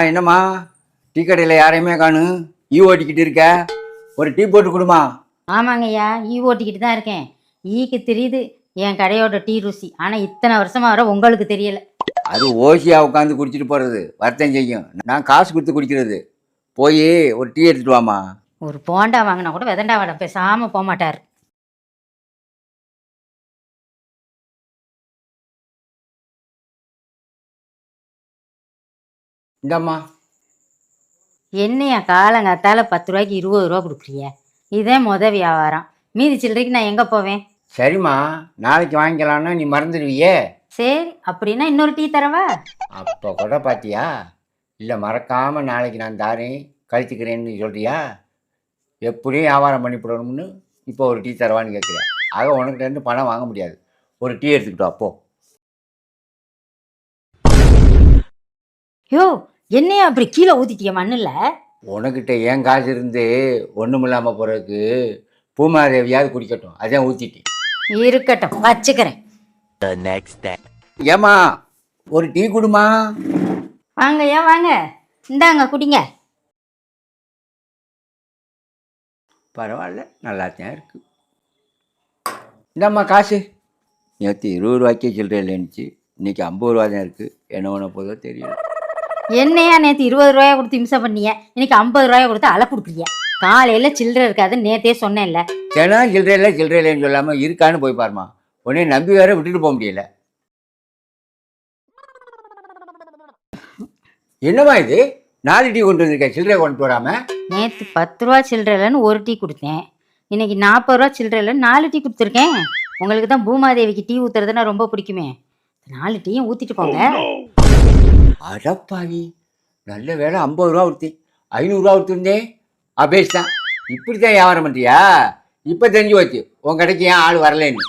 என்னம்மா டீ கடையில் யாரையுமே காணும். ஓட்டிக்கிட்டு இருக்க, ஒரு டீ போட்டு கொடுமா. ஆமாங்க ஐயா, ஓட்டிக்கிட்டு தான் இருக்கேன். ஈக்கு தெரியுது என் கடையோட டீ ருசி. ஆனால் இத்தனை வருஷமா வர உங்களுக்கு தெரியல. அது ஓசியா உட்காந்து குடிச்சிட்டு போகிறது வருத்தம் செய்யும். நான் காசு கொடுத்து குடிக்கிறது. போய் ஒரு டீ எடுத்துட்டு வாமா. ஒரு போண்டா வாங்கினா கூட விதண்டா வடை பேசாமல் போக மாட்டார். இந்தம்மா. என்னையா காலங்காத்தால 10 ரூபாய்க்கு 20 ரூபா கொடுக்குறிய? இதே வியாபாரம். மீதி சில்லறைக்கு நான் எங்கே போவேன்? சரிம்மா, நாளைக்கு வாங்கிக்கலான்னா நீ மறந்துடுவியே. சரி, அப்படின்னா இன்னொரு டீ தரவா? அப்போ கூட பார்த்தியா? இல்லை, மறக்காமல் நாளைக்கு நான் தாரேன் கழிச்சுக்கிறேன்னு சொல்கிறியா? எப்படியும் வியாபாரம் பண்ணி போடணும்னு இப்போ ஒரு டீ தரவான்னு கேட்குறேன். ஆக உனக்கிட்ட இருந்து பணம் வாங்க முடியாது. ஒரு டீ எடுத்துக்கிட்டோம். அப்போ யோ, என்னையா அப்படி கீழே ஊற்றிட்டிய மண்ணில்? உனக்கிட்ட ஏன் காசு இருந்து ஒன்றும் இல்லாமல் போகிறதுக்கு பூமாதேவியாவது குடிக்கட்டும், அதான் ஊற்றிட்டேன். இருக்கட்டும், வச்சுக்கிறேன். ஏம்மா, ஒரு டீ குடுமா. வாங்கய்யா வாங்க, இந்தாங்க குடிங்க. பரவாயில்ல, நல்லாத்தான் இருக்கு. இந்தாம்மா காசு. நேற்று 20 ரூபாய்க்கே சில்லறை இல்லைன்னுச்சு, இன்னைக்கு 50 ரூபா தான் இருக்குது. என்ன பண்ண போதோ தெரியல. என்னையா நேற்று 20 ரூபாயா கொடுத்து இம்சம் பண்ணிய, இன்னைக்கு 50 ரூபாயா கொடுத்து அலை கொடுக்குறிய? காலையில் சில்லறை இருக்காதுன்னு நேற்றே சொன்னேன்ல. தினம் சில்லறை இல்லைன்னு சொல்லாமல் இருக்கான்னு போய் பாருமா. உடனே நம்பி வேற விட்டுட்டு போக முடியல. என்னம்மா இது, 4 டீ கொண்டு வந்திருக்கேன் சில்லறை கொண்டு வராமல்? நேற்று 10 ரூபா சில்லறைலன்னு ஒரு டீ கொடுத்தேன், இன்னைக்கு 40 ரூபா சில்லறைலன்னு 4 டீ கொடுத்துருக்கேன். உங்களுக்கு தான் பூமாதேவிக்கு டீ ஊற்றுறதுன்னா ரொம்ப பிடிக்குமே, 4 டீயும் ஊற்றிட்டு போங்க. அடப்பாவி, நல்ல வேலை 50 ரூபா கொடுத்தி 500 ரூபா கொடுத்துருந்தேன். அபேஷ் தான் இப்படி தான் வியாபாரம் பண்ணுறியா? இப்போ தெரிஞ்சு வச்சு உன் கடைக்கு ஏன் ஆள் வரலன்னு.